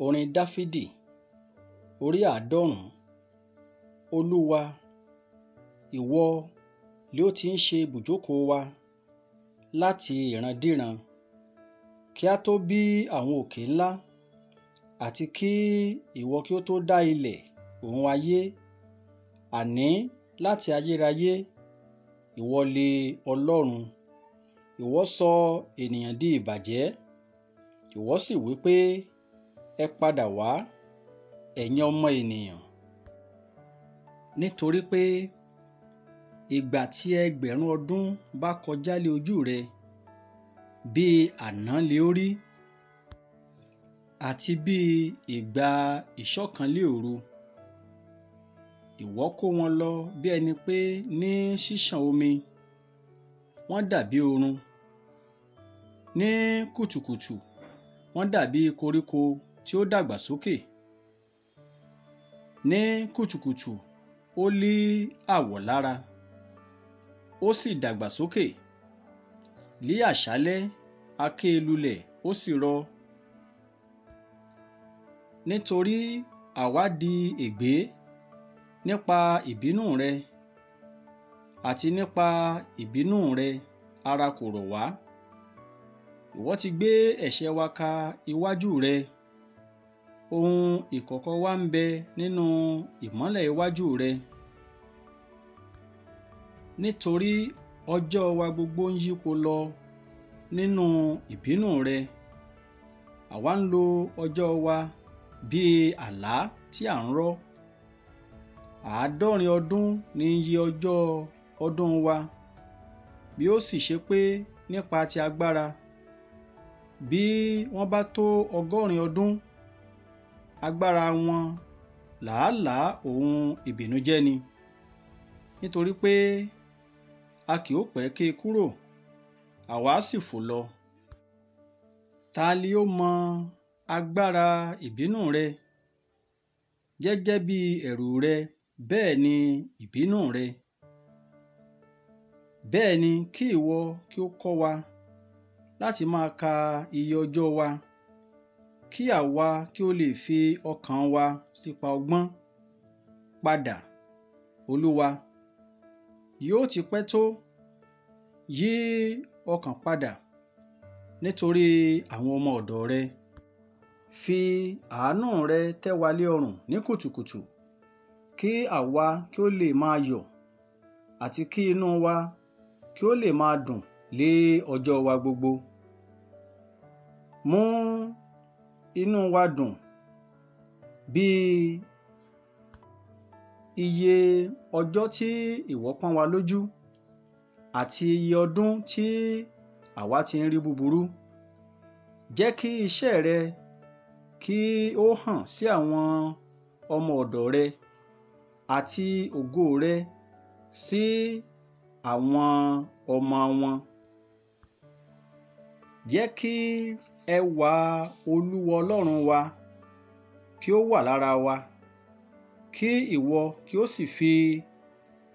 Orin Dáfídì orí 90. Olúwa, ìwọ lé ó ti ń ṣe ibùjókòó wa láti ìrandíran, kí a tó bí àwọn òkè ńlá, àti kí ìwọ kí ó tó dá ilẹ̀ òun ayé, àní láti ayérayé. Ìwọ lé Ọlọ́run. Ìwọ sọ ènìyàn di ìbàjẹ́. Ìwọ sì wí pé, ẹ padà wá, ẹ̀yin ọmọ ènìyàn. Nítorí pé ìgbà tí ẹgbẹ̀rún ọdún bá kọjá lé ojú rẹ, bí àná lé ó rí, àti bí ìgbà ìṣọ̀kan lé òru. Ìwọ kó wọn lọ bí ẹni pé ní ṣíṣàn omi, wọ́n dàbí oorun. Ní kùtùkùtù, wọ́n dàbí koríko tí ó dàgbà sókè. Ní kùtùkùtù, ó lí àwọ̀ lára, ó sì dàgbà sókè. Ní àṣálẹ́, a ké e lulẹ̀, ó sì rọ. Nítorí àwa di ègbé nípa ìbínú rẹ, àti nípa ìbínú rẹ ara kò rọ̀ wá. Ìwọ ti gbé ẹ̀ṣẹ̀ wa ka iwájú rẹ. Ohun ìkọ̀kọ̀ wa ń bẹ nínú ìmọ́lẹ̀ iwájú rẹ. Nítorí ọjọ́ wa gbogbo ń yípo lọ nínú ìbínú rẹ. Àwa ń lo ọjọ́ wa bí àlá tí à ń rọ́. 70 ọdún ní iye ọjọ́ ọdún wa, bí ó sì ṣe pé nípa ti agbára. Bí wọ́n bá tó 100 ọdún, agbára wọn làálàá ohun ìbìnújẹ́ ni. Nítorí pé a kì ó pẹ́ ké kúrò, àwa sì fò lọ. Ta li ó mọ agbára ìbínú rẹ? Gẹ́gẹ́ bí ẹ̀rù rẹ, bẹ́ẹ̀ ni ìbínú rẹ. Bẹ́ẹ̀ ni kí ìwọ kí ó kọ́ wa láti máa ka iye ọjọ́ wa, kí àwa kí ó lè fi ọkàn wa sípa ọgbọ́n. Padà, Olúwa, yóò ti pẹ́ tó. Yí ọkàn padà nítorí àwọn ọmọ ọ̀dọ̀ rẹ. Fi àánú rẹ tẹ́ wa lé ọrùn ní kùtùkùtù, kí àwa kí ó lè máa yọ̀, àti kí inú wa kí ó lè máa dùn lé ọjọ́ wa gbogbo. Mú inú wa dùn bí iye ọjọ́ tí ìwọ pọ́n wa lójú, àti iye ọdún tí àwa ti ń rí búburú. Jẹ́ kí iṣẹ́ rẹ kí ó hàn sí àwọn ọmọ ọ̀dọ̀ rẹ, àti ògo rẹ sí àwọn ọmọ wọn. Jẹ́ kí ẹwà Olúwa Ọlọ́run wa kí ó wà lára wa, kí ìwọ kí ó sì fi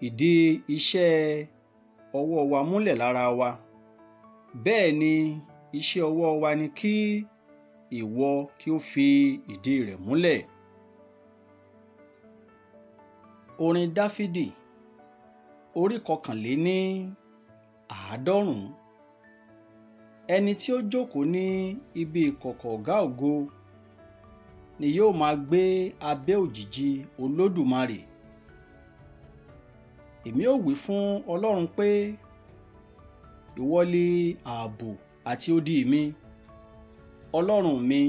ìdí iṣẹ́ ọwọ́ wa múlẹ̀ lára wa. Bẹ́ẹ̀ ni iṣẹ́ ọwọ́ wa ni kí ìwọ kí ó fi ìdí rẹ̀ múlẹ̀. Orin Dáfídì orí 91. Ẹni tí ó jókòó ní ibi ìkọ̀kọ̀ ọ̀gá ògo ni yóò máa gbé abẹ́ òjìji Olódùmarè. Èmi ó wí fún Ọlọ́run pé, ìwọ ni ààbò àti odi mi, Ọlọ́run mi,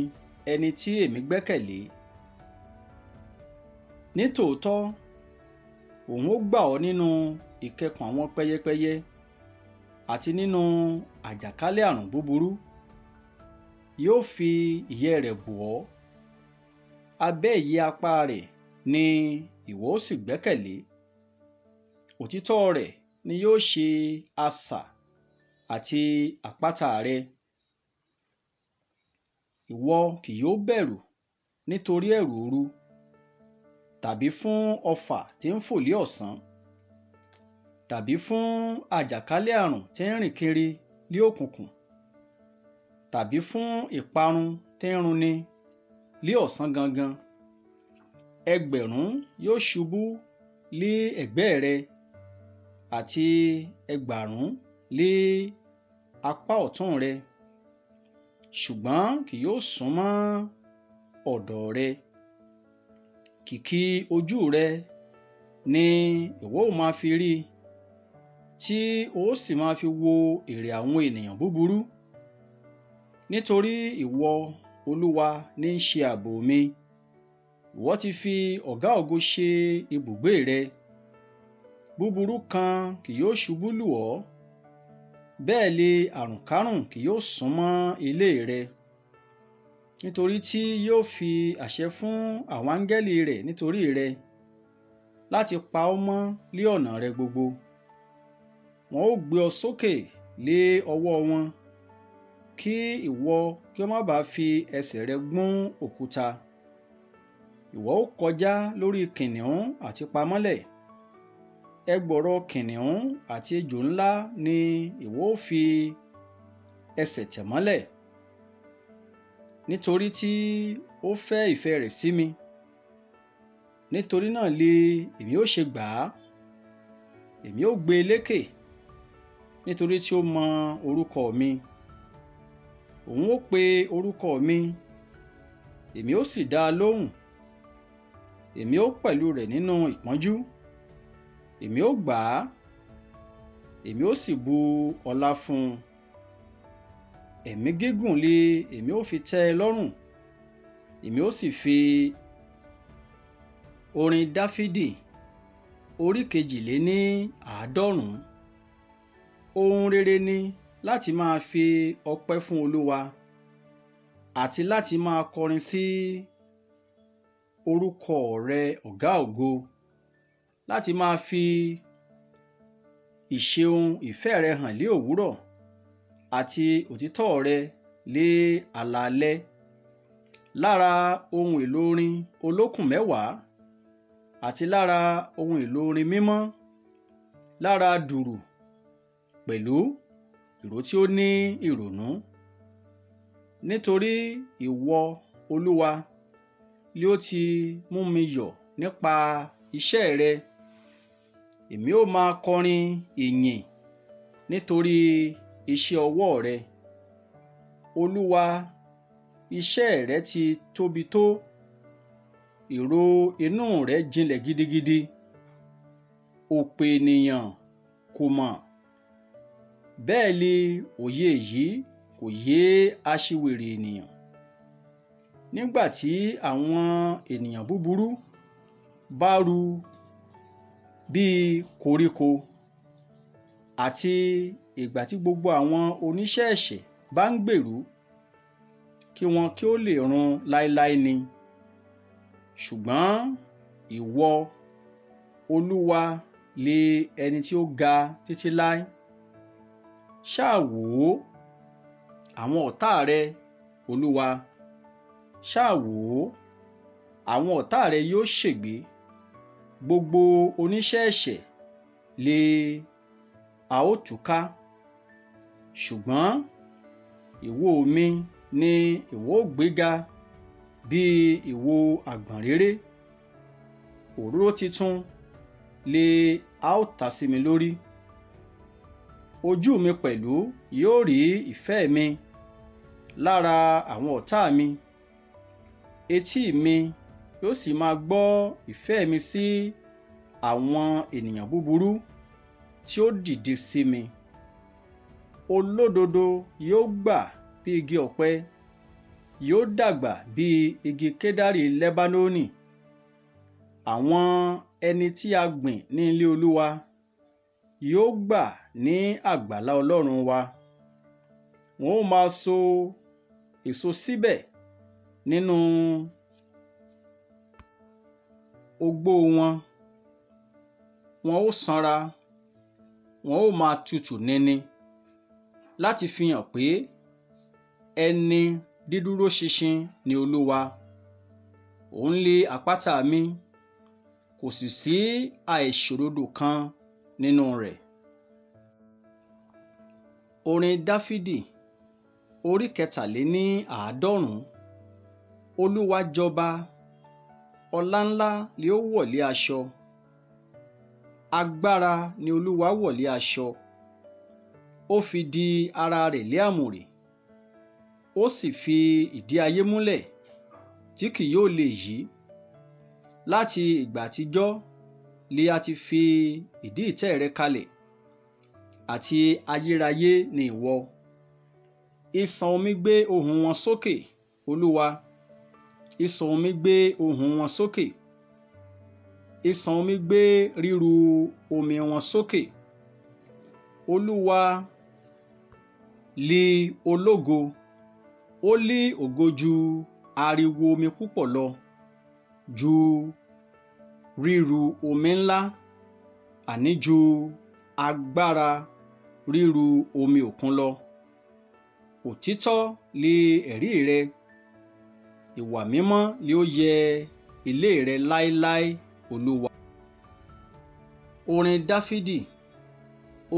ẹni tí èmi gbẹ́kẹ̀lé. Nítòótọ́, òun ó gbà ọ́ nínú ìkẹkùn àwọn pẹyẹpẹyẹ, àti nínú àjàkálẹ̀ àrùn búburú. Yóò fi ìyẹ́ rẹ̀ bò ọ́, abẹ́ ìyẹ́ apá rẹ̀ ni ìwọ ó sì gbẹ́kẹ̀lé. Òtítọ́ rẹ̀ ni yóò ṣe asà àti àpáta rẹ. Ìwọ kì yóò bẹ̀rù nítorí ẹ̀rù òru, tàbí fún ọfà tí ń fò lé ọ̀sán, tàbí fún àjàkálẹ̀ àrùn tí ń rìn kiri lé òkùnkùn, tàbí fún ìparun tí ń runi lé ọ̀sán gangan, ẹgbẹ̀rún yóò ṣubú lé ẹ̀gbẹ́ rẹ àti ẹgbàárún lé apá ọ̀tún rẹ, ṣùgbọ́n kì yóò súnmọ́ ọ̀dọ̀ rẹ. Kìkì ojú rẹ ni ìwọ ó máa fi rí, tí ó sì máa fi wo èrè àwọn ènìyàn búburú. Nítorí ìwọ, Olúwa, ní í ṣe ààbò mi. Ìwọ ti fi ọ̀gá ògo ṣe ibùgbé rẹ. Búburú kan kì yóò ṣubú lù ọ́, bẹ́ẹ̀ lé àrùnkárùn kì yóò súnmọ́ ilé rẹ. Nítorí tí yóò fi àṣẹ fún àwọn áńgẹ́lì rẹ̀ nítorí rẹ, láti pa ọ́ mọ́ lé ọ̀nà rẹ gbogbo. Wọn ó gbé ọ sókè lé ọwọ́ wọn, kí ìwọ kí ó má bàa fi ẹsẹ̀ rẹ gún òkúta. Ìwọ ó kọjá lórí kìnnìún àti pamọ́lẹ̀. Ẹgbọrọ kìnnìún àti ejò ńlá ni ìwọ ó fi ẹsẹ̀ tẹ̀ mọ́lẹ̀. Nítorí tí ó fẹ́ ìfẹ́ rẹ̀ sí mi, nítorí náà lé èmi ó ṣe gbà á. Èmi ó gbé e lékè, nítorí tí ó mọ orúkọ mi. Òun ó pe orúkọ mi, èmi ó sì dá a lóhùn. Èmi ó pẹ̀lú rẹ̀ nínú ìpọ́njú. Èmi ó gbà á, èmi ó sì bu ọlá fún un. Ẹ̀mí gígùn lé èmi ó fi tẹ́ ẹ lọ́rùn. Èmi ó sì fi orin Dáfídì orí 92. Ohun rere ni láti máa fi ọpẹ́ fún Olúwa, àti láti máa kọrin sí orúkọ rẹ, ọ̀gá ògo, láti máa fi ìṣeun ìfẹ́ rẹ hàn lé òwúrọ̀, àti òtítọ́ rẹ lé alaalẹ́. Lára ohun èlò orin olókùn 10, àti lára ohun èlò orin mímọ́, lára dùrù pẹ̀lú ìró tí ó ní ìrònú. Nítorí ìwọ, Olúwa, lé ó ti mú mi yọ̀ nípa iṣẹ́ rẹ. Èmi ó máa kọrin ìyìn nítorí iṣẹ́ ọwọ́ rẹ. Olúwa, iṣẹ́ rẹ ti tóbi tó, èrò inú rẹ jinlẹ̀ gidigidi. Òpè ènìyàn kò mọ̀, bẹ́ẹ̀ lé òye yìí kò yé aṣiwèrè ènìyàn. Nígbà tí àwọn ènìyàn búburú bá ru bí koríko, àti ìgbà tí gbogbo àwọn oníṣẹ́ ẹ̀ṣẹ̀ bá ń gbèrú, kí wọn kí ó lè run láéláé ni. Ṣùgbọ́n ìwọ, Olúwa, lé ẹni tí ó ga títí láé. Ṣáà wò ó, àwọn ọ̀tá rẹ, Olúwa, ṣáà wò ó, àwọn ọ̀tá rẹ yóò ṣègbé. Gbogbo oníṣẹ́ ẹ̀ṣẹ̀ lé a ó túká. Ṣùgbọ́n ìwo mi ni ìwọ ó gbéga bí ìwo àgbọ̀nréré. Òróró titun lé a ó ta sí mi lórí. Ojú mi pẹ̀lú yóò rí ìfẹ́ mi lára àwọn ọ̀tá mi. Etí mi yóò sì máa gbọ́ ìfẹ́ mi sí àwọn ènìyàn búburú tí ó dìde sí mi. Olódodo yóò gbà bí igi ọ̀pẹ, yóò dàgbà bí igi kédárì Lẹ́bánónì. Àwọn ẹni tí a gbìn ní ilé Olúwa yóò gbà ní àgbàlá Ọlọ́run wa. Wọn ó máa so èso síbẹ̀ nínú ogbó wọn. Wọn ó sanra, wọn ó máa tutù nini, láti fi hàn pé ẹni dídúró ṣinṣin ni Olúwa. Òun lé àpáta mi, kò sì sí àìṣòdodo kan nínú rẹ̀. Orin Dáfídì orí 93. Olúwa jọba, ọlá ńlá ni ó wọ̀lé aṣọ. Agbára ni Olúwa wọ̀lé aṣọ. Ó fi di ara rẹ̀ lé àmùrè. Ó sì fi ìdí ayé múlẹ̀ tí kì yóò lè yí. Láti ìgbà àtijọ́ li a ti fi ìdí ìtẹ́ rẹ̀ kalẹ̀, àti ayérayé ni ìwọ. Ìsàn omi gbé ohùn wọn sókè, Olúwa. Ìsàn omi gbé ohùn wọn sókè. Ìsàn omi gbé ríru omi wọn sókè. Olúwa li ológo, ó lé ògo ju ariwo omi púpọ̀ lọ, ju ríru omi ńlá, àní ju agbára ríru omi òkun lọ. Òtítọ́ li ẹ̀rí rẹ, ìwà mímọ́ li ó yẹ ilé rẹ láéláé, Olúwa. Orin Dáfídì,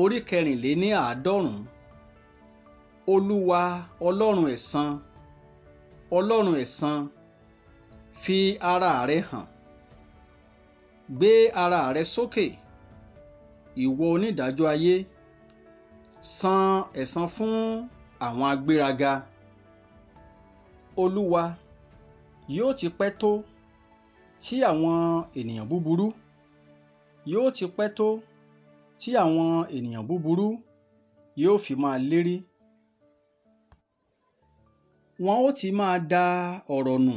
orí 84. Olúwa Ọlọ́run ẹ̀san, Ọlọ́run ẹ̀san, fi ara rẹ hàn. Gbé ara rẹ sókè, ìwọ onídàájọ́ ayé. San ẹ̀san fún àwọn agbéraga. Olúwa, yóò ti pẹ́ tó tí àwọn ènìyàn búburú, yóò ti pẹ́ tó tí àwọn ènìyàn búburú yóò fi máa lérí. Wọn ó ti máa da ọ̀rọ̀ nù,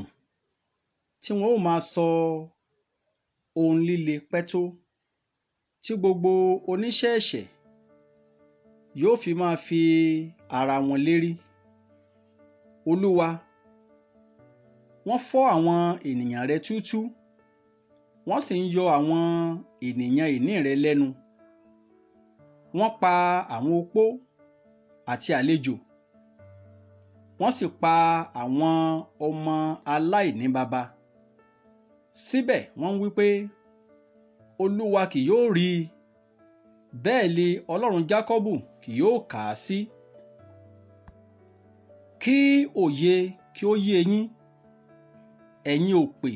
tí wọn ó máa sọ ohun líle pẹ́ tó, tí gbogbo oníṣẹ́ ẹ̀ṣẹ̀ yóò fi máa fi ara wọn lérí. Olúwa, wọ́n fọ́ àwọn ènìyàn rẹ túútúú, wọ́n sì ń yọ àwọn ènìyàn ìní rẹ lẹ́nu. Wọ́n pa àwọn opó àti àlejò, wọ́n sì pa àwọn ọmọ aláìní baba. Síbẹ̀ wọ́n wí pé, Olúwa kì yóò rí i, bẹ́ẹ̀ li Ọlọ́run Jákọ́bù kì yóò kà á sí. Kí òye kí ó yé yín, ẹ̀yin òpè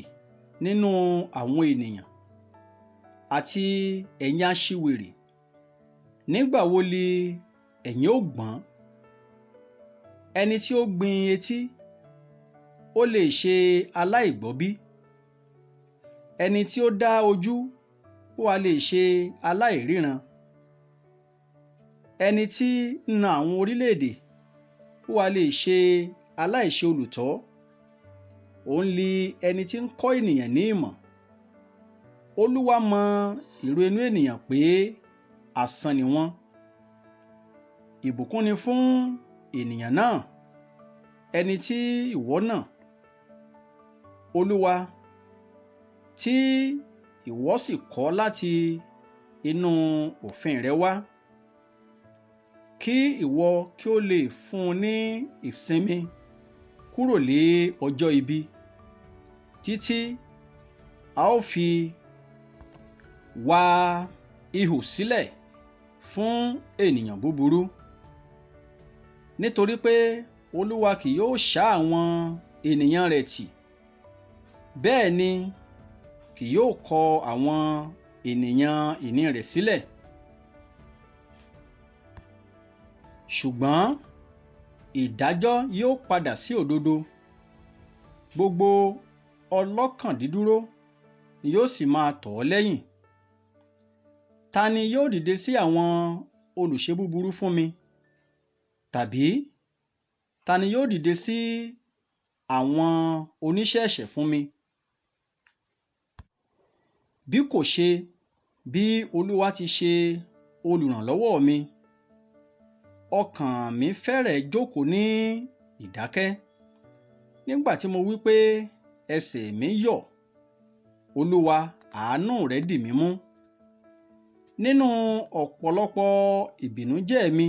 nínú àwọn ènìyàn, àti ẹ̀yin aṣiwèrè. Nígbà wo li ẹ̀yin ó gbọ́n? Ẹni tí ó gbin etí, ó lè ṣe aláìgbọ́ bí? Ẹni tí ó dá ojú, ó wá lè ṣe aláìríran? Ẹni tí ń na àwọn orílẹ̀-èdè, ó wá lè ṣe aláìṣe olùtọ́? Òun li ẹni tí ń kọ́ ènìyàn ní ìmọ̀. Olúwa mọ èrò inú ènìyàn pé asán ni wọ́n. Ìbùkún ni fún ènìyàn náà, ẹni tí ìwọ nà, Olúwa, tí ìwọ sì kọ́ láti inú òfin rẹ wá, kí ìwọ kí ó lè fún un ní ìsinmi kúrò lé ọjọ́ ibi, títí a ó fi wá ihò sílẹ̀ fún ènìyàn búburú. Nítorí pé Olúwa kì yóò ṣá àwọn ènìyàn rẹ̀ tì, bẹ́ẹ̀ ni kì yóò kọ àwọn ènìyàn ìní rẹ̀ sílẹ̀. Ṣùgbọ́n ìdájọ́ yóò padà sí òdodo, gbogbo ọlọ́kàn dídúró ni yóò sì máa tọ̀ ọ́ lẹ́yìn. Ta ni yóò dìde sí àwọn olùṣe búburú fún mi? Tàbí ta ni yóò dìde sí àwọn oníṣẹ́ ẹ̀ṣẹ̀ fún mi? Bí kò ṣe bí Olúwa ti ṣe olùrànlọ́wọ́ mi, ọkàn mi fẹ́rẹ̀ẹ́ jókòó ní ìdákẹ́. Nígbà tí mo wí pé ẹsẹ̀ mi yọ̀, Olúwa, àánú rẹ dì mí mú. Nínú ọ̀pọ̀lọpọ̀ ìbìnújẹ́ mi,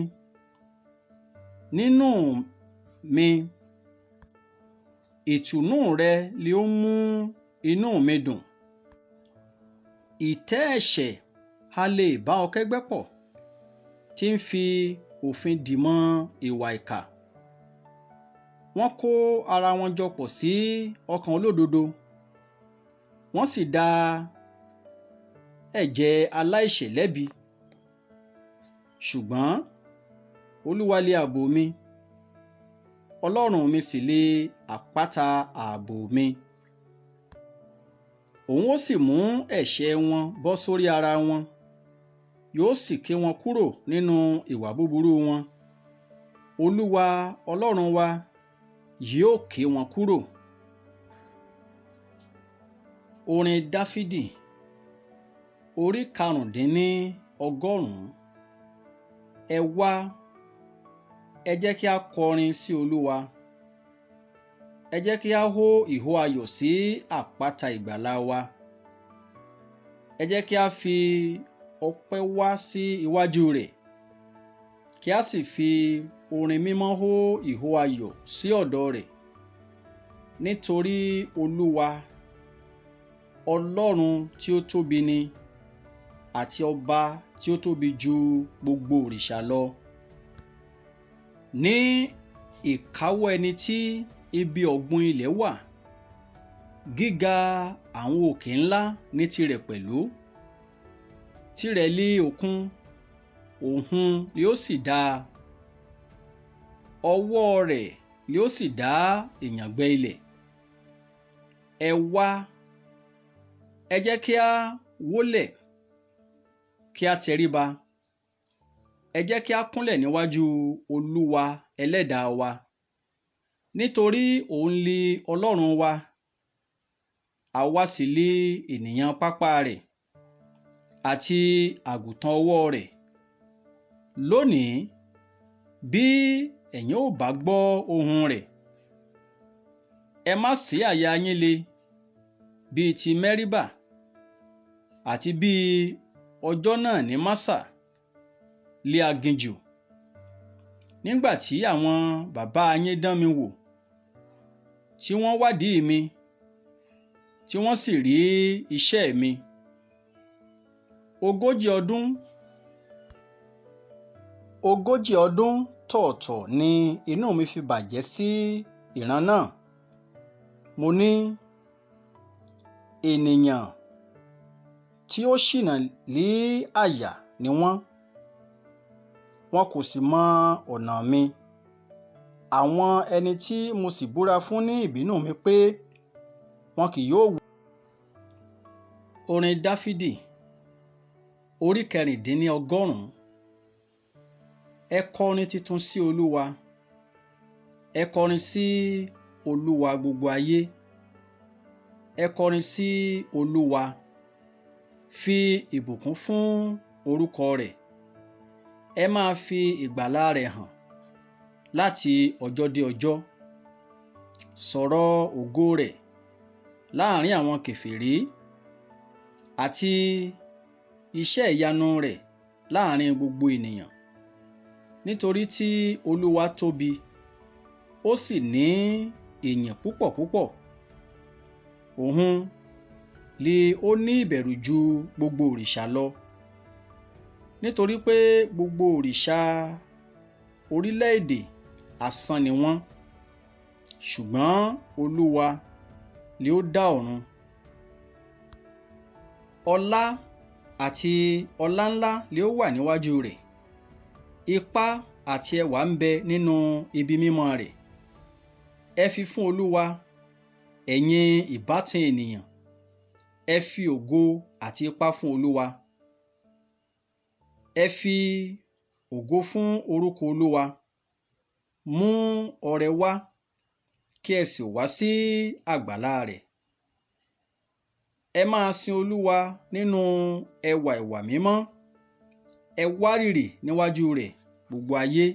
nínú mi, ìtùnú rẹ ni ó mú inú mi dùn. Ìtẹ́ ẹ̀ṣẹ̀ ha lè bá ọ kẹ́gbẹ́ pọ̀, tí ń fi òfin dì mọ́ ìwà ìkà? Wọ́n kó ara wọn jọ pọ̀ sí ọkàn olódodo, wọ́n sì dá ẹ̀jẹ̀ aláìṣẹ̀ lẹ́bi. Ṣùgbọ́n Olúwa lé ààbò mi, Ọlọ́run mi sì lé àpáta ààbò mi. Òun ó sì mú ẹ̀ṣẹ̀ wọn bọ́ sórí ara wọn, yóò sì ké wọn kúrò nínú ìwà búburú wọn. Olúwa Ọlọ́run wa yóò ké wọn kúrò. Orin Dáfídì orí 95. Ẹ wá, ẹ jẹ́ kí a kọrin sí Olúwa. Ẹ jẹ́ kí a hó ìhó ayọ̀ sí àpáta ìgbàlà wa. Ẹ jẹ́ kí a fi ọpẹ́ wá sí iwájú rẹ̀, kí a sì fi orin mímọ́ hó ìhó ayọ̀ sí ọ̀dọ̀ rẹ̀. Nítorí Olúwa, Ọlọ́run tí ó tóbi ni, àti ọba tí ó tóbi ju gbogbo òrìṣà lọ. Ní ìkáwọ́ ẹni tí ibi ọ̀gbun ilẹ̀ wà, gíga àwọn òkè ńlá ní tirẹ̀ pẹ̀lú. Tirẹ̀ lí òkun, òun yóò sì dá. Ọwọ́ rẹ̀ yóò sì dá ìyàngbẹ ilẹ̀. Ẹ wá, ẹ jẹ́ kí a wólẹ̀, kí a tẹríba. Ẹ jẹ́ kí a kúnlẹ̀ níwájú Olúwa ẹlẹ́dàá wa. Nítorí òun ni Ọlọ́run wa, àwa sì li ènìyàn pápá rẹ̀, àti àgùntàn ọwọ́ rẹ̀. Lónìí, bí ẹ̀yin ò bá gbọ́ ohùn rẹ̀, ẹ má ṣí àyà yín le bíi ti Mẹ́ríbà, àti bíi ọjọ́ náà ní Másà lé aginjù, nígbà tí àwọn bàbá yín dán mi wò, tí wọ́n wádìí mi, tí wọ́n sì rí iṣẹ́ mi. 40 ọdún tọ̀ọ̀tọ̀ ni inú mi fi bàjẹ́ sí ìran náà. Mo ní, ènìyàn tí ó ṣìnà lé àyà ni wọ́n, wọn kò sì mọ ọ̀nà mi. Àwọn ẹni tí mo sì búra fún ní ìbínú mi pé wọn kì yóò wò. Orin Dáfídì orí 96. Ẹ kọrin tuntun sí Olúwa. Ẹ kọrin sí Olúwa gbogbo ayé. Ẹ kọrin sí Olúwa. Fi ìbùkún fún orúkọ rẹ̀. Ẹ máa fi ìgbàlà rẹ̀ hàn láti ọjọ́ dé ọjọ́. Sọ̀rọ̀ ògo rẹ̀ láàrin àwọn kèfèrí, àti iṣẹ́ ìyanu rẹ̀ láàrin gbogbo ènìyàn. Nítorí tí Olúwa tóbi, ó sì ní ìyìn púpọ̀ púpọ̀. Òun ni ó ní ìbẹ̀rù ju gbogbo òrìṣà lọ. Nítorí pé gbogbo òrìṣà orílẹ̀-èdè asán ni wọ́n. Ṣùgbọ́n Olúwa ni ó dá ọ̀run. Ọlá àti ọláńlá ni ó wà níwájú rẹ̀. Ipá àti ẹwà ń bẹ nínú ibi mímọ́ rẹ̀. Ẹ fi fún Olúwa, ẹ̀yin ìbátan ènìyàn. Ẹ fi ògo àti ipá fún Olúwa. Ẹ fi ògo fún orúkọ Olúwa. Mú ọrẹ wá, kí ẹ sì wá sí àgbàlá rẹ̀. Ẹ máa sin Olúwa nínú ẹwà ìwà mímọ́. Ẹ wárìrì níwájú rẹ̀ gbogbo ayé.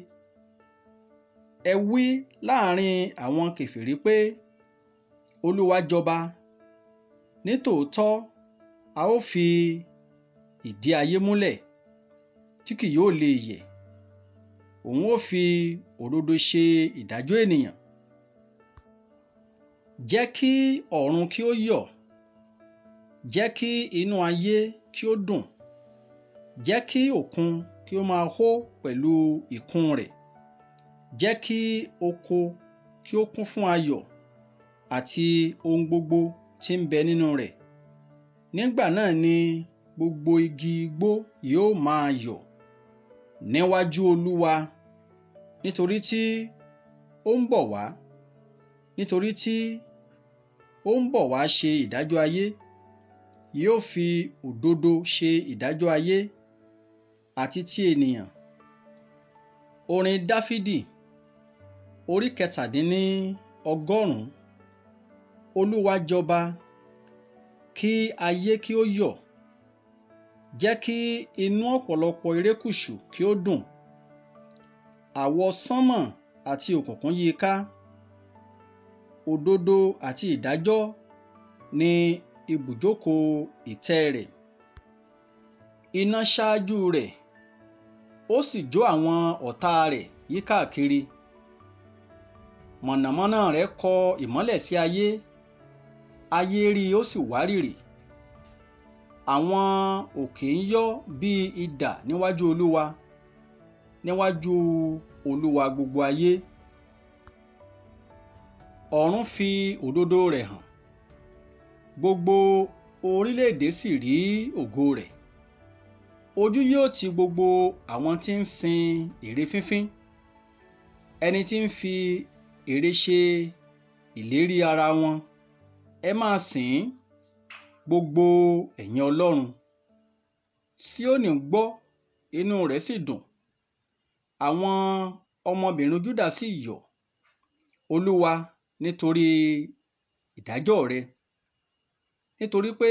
Ẹ wí láàrin àwọn kèfèrí pé, Olúwa jọba. Nítòótọ́ a ó fi ìdí ayé múlẹ̀ tí kì yóò lè yẹ̀. Òun ó fi òdodo ṣe ìdájọ́ ènìyàn. Jẹ́ kí ọ̀run kí ó yọ̀. Jẹ́ kí inú ayé kí ó dùn. Jẹ́ kí òkun kí ó máa hó pẹ̀lú ìkún rẹ̀. Jẹ́ kí oko kí ó kún fún ayọ̀ àti ohun gbogbo tí ń bẹ nínú rẹ̀. Nígbà náà ni gbogbo igi igbó yóò máa yọ̀ níwájú Olúwa, nítorí tí ó ń bọ̀ wá, nítorí tí ó ń bọ̀ wá ṣe ìdájọ́ ayé. Yóò fi òdodo ṣe ìdájọ́ ayé àti ti ènìyàn. Orin Dáfídì, orí 17. Olúwa jọba, kí ayé kí ó yọ̀. Jẹ́ kí inú ọ̀pọ̀lọpọ̀ erékùṣù kí ó dùn. Àwọsánmọ̀ àti òkùnkùn yí i ká. Òdodo àti ìdájọ́ ni ibùjókòó ìtẹ́ rẹ̀. Iná ṣáájú rẹ̀, ó sì jó àwọn ọ̀tá rẹ̀ yíkákiri. Mọ̀nàmọ́ná rẹ̀ kọ ìmọ́lẹ̀ sí ayé, ayé rí ó sì wárìrì. Àwọn òkè ń yọ́ bí idà níwájú Olúwa, níwájú Olúwa gbogbo ayé. Ọ̀run fi òdodo rẹ̀ hàn, gbogbo orílẹ̀-èdè sì rí ògo rẹ̀. Ojú yóò ti gbogbo àwọn tí ń sin ère fífín, ẹni tí ń fi ère ṣe ìlérí ara wọn. Ẹ máa sìn ín, gbogbo ẹ̀yin ọlọ́run. Síónì gbọ́, inú rẹ̀ sì dùn. Àwọn ọmọbìnrin Júdà sì yọ̀, Olúwa, nítorí ìdájọ́ rẹ. Nítorí pé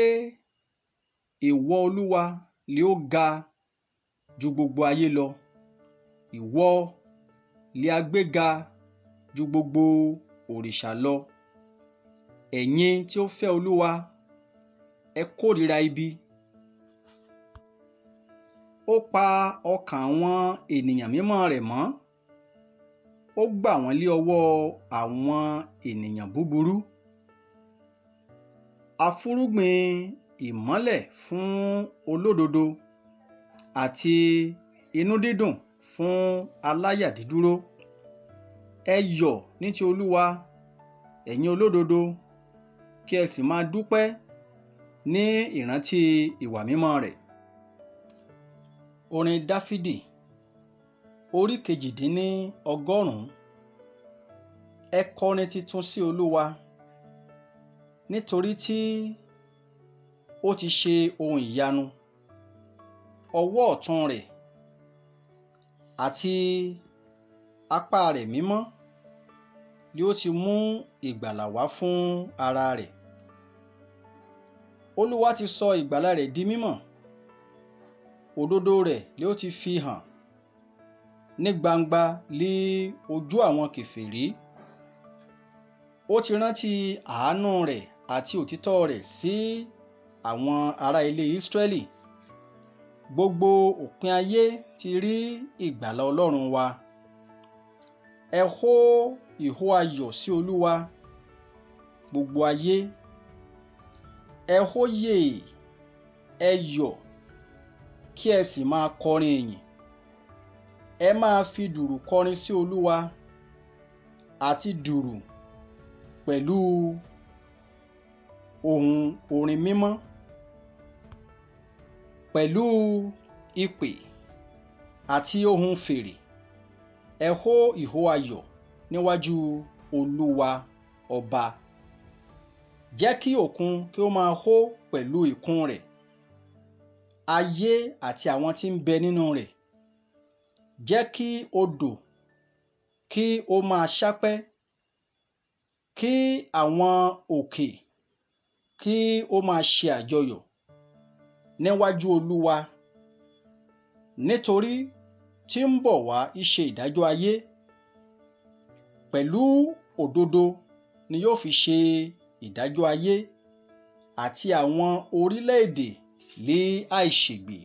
ìwọ Olúwa lé ó ga ju gbogbo ayé lọ. Ìwọ lé a gbéga ju gbogbo òrìṣà lọ. Ẹ̀yin tí ó fẹ́ Olúwa, ẹ kórìíra ibi. Ó pa ọkàn àwọn ènìyàn mímọ́ rẹ̀ mọ́. Ó gbà wọ́n lé ọwọ́ àwọn ènìyàn búburú. Afúrúgbìn ìmọ́lẹ̀ fún olódodo àti inú dídùn fún aláyà dídúró. Ẹ yọ̀ ní ti Olúwa, ẹ̀yin olódodo, kí ẹ sì máa dúpẹ́ ní ìrántí ìwà mímọ́ rẹ̀. Orin Dáfídì, orí 118. Ẹ kọrin tuntun sí Olúwa, nítorí tí ó ti ṣe ohun ìyanu. Ọwọ́ ọ̀tún rẹ̀ àti apá rẹ̀ mímọ́ ni ó ti mú ìgbàlà wá fún ara rẹ̀. Olúwa ti sọ ìgbàlà rẹ̀ di mímọ̀. Òdodo rẹ̀ ni ó ti fi hàn ní gbangba lí ojú àwọn kèfèrí. Ó ti rántí àánú rẹ̀ àti òtítọ́ rẹ̀ sí àwọn ará ilé Ísírẹ́lì. Gbogbo òpin ayé ti rí ìgbàlà Ọlọ́run wa. Ẹ hó ìhó ayọ̀ sí Olúwa, gbogbo ayé. Ẹ hó yè, ẹ yọ̀, kí ẹ sì máa kọrin ìyìn. Ẹ máa fi dùrù kọrin sí Olúwa, àti dùrù pẹ̀lú ohun orin mímọ́, pẹ̀lú ìpè àti ohun fèrè. Ẹ hó ìhó ayọ̀ níwájú Olúwa ọba. Jẹ́ kí òkun kí ó máa hó pẹ̀lú ìkún rẹ̀, ayé àti àwọn tí ń bẹ nínú rẹ̀. Jẹ́ kí odò kí ó máa ṣápẹ́, kí àwọn òkè kí ó máa ṣe àjọyọ̀ níwájú Olúwa, nítorí tí ń bọ̀ wá ṣe ìdájọ́ ayé. Pẹ̀lú òdodo ni yóò fi ṣe ìdájọ́ ayé àti àwọn orílẹ̀-èdè lé àìṣègbè.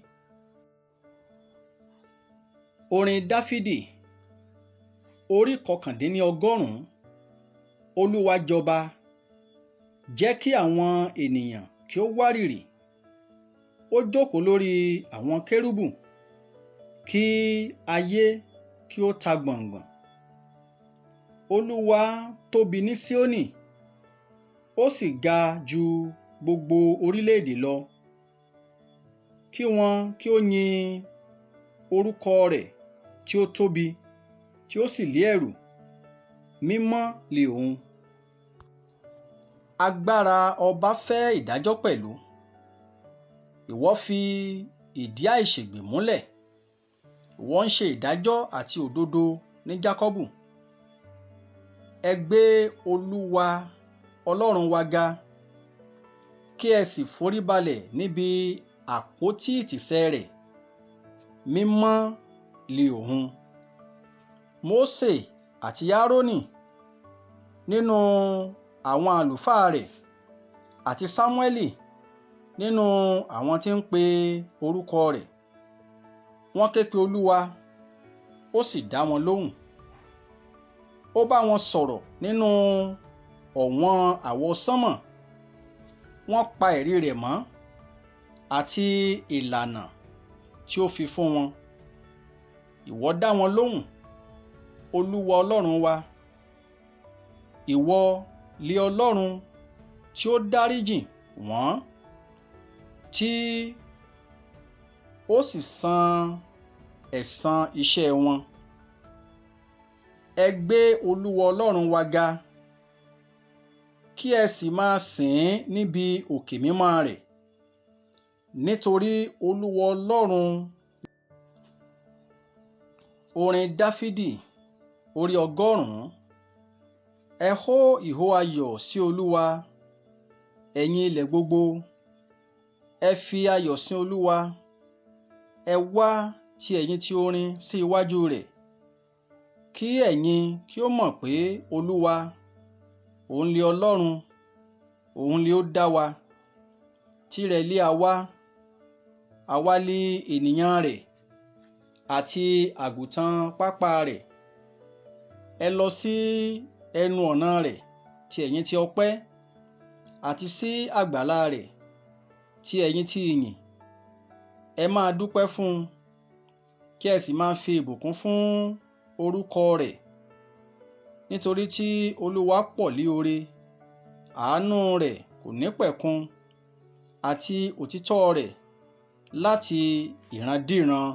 Orin Dáfídì, orí 119. Olúwa jọba, jẹ́ kí àwọn ènìyàn kí ó wárìrì. Ó jókòó lórí àwọn kérúbù, kí ayé kí ó ta gbọ̀ngbọ̀n. Olúwa tóbi ní Síónì, ó sì ga ju gbogbo orílẹ̀-èdè lọ. Kí wọn kí ó yin orúkọ rẹ̀ tí ó tóbi, tí ó sì lé ẹ̀rù. Mímọ́ lé òun. Agbára ọba fẹ́ ìdájọ́ pẹ̀lú. Ìwọ fi ìdí àìṣègbè múlẹ̀. Ìwọ ń ṣe ìdájọ́ àti òdodo ní Jákọ́bù. Ẹ gbé Olúwa Ọlọ́run wa ga, kí ẹ sì foríbalẹ̀ níbi àpótí ìtìsẹ̀ rẹ̀. Mímọ́ lé òun. Mósè àti Árónì nínú àwọn àlùfáà rẹ̀, àti Sámúẹ́lì nínú àwọn tí ń pe orúkọ rẹ̀. Wọ́n ké pe Olúwa, ó sì dá wọn lóhùn. Ó bá wọn sọ̀rọ̀ nínú ọ̀wọ́n àwọsánmọ̀. Wọ́n pa ẹ̀rí rẹ̀ mọ́ àti ìlànà tí ó fi fún wọn. Ìwọ dá wọn lóhùn, Olúwa Ọlọ́run wa. Ìwọ lé Ọlọ́run tí ó dáríjì wọ́n, tí ó sì san ẹ̀san iṣẹ́ wọn. Ẹ gbé Olúwa Ọlọ́run wa ga, kí ẹ sì máa sìn ín níbi òkè mímọ́ rẹ̀. Nítorí Olúwa Ọlọ́run. Orin Dáfídì, orí 100. Ẹ hó ìhó ayọ̀ sí Olúwa, ẹ̀yin ilẹ̀ gbogbo. Ẹ fi ayọ̀ sin Olúwa. Ẹ wá ti ẹ̀yin ti orin sí iwájú rẹ̀. Kí ẹ̀yin kí ó mọ̀ pé Olúwa, òun lé Ọlọ́run, òun lé ó dá wa. Tìrẹ lé àwa lé ènìyàn rẹ̀, àti àgùntàn pápá rẹ̀. Ẹ lọ sí ẹnu ọ̀nà rẹ̀ ti ẹ̀yin ti ọpẹ́, àti sí àgbàlá rẹ̀ ti ẹ̀yin ti ìyìn. Ẹ máa dúpẹ́ fún un, kí ẹ sì máa fi ìbùkún fún orúkọ rẹ̀. Nítorí tí Olúwa pọ̀ lé oore, àánú rẹ̀ kò ní pẹ̀kun, àti òtítọ́ rẹ̀ láti ìrandíran.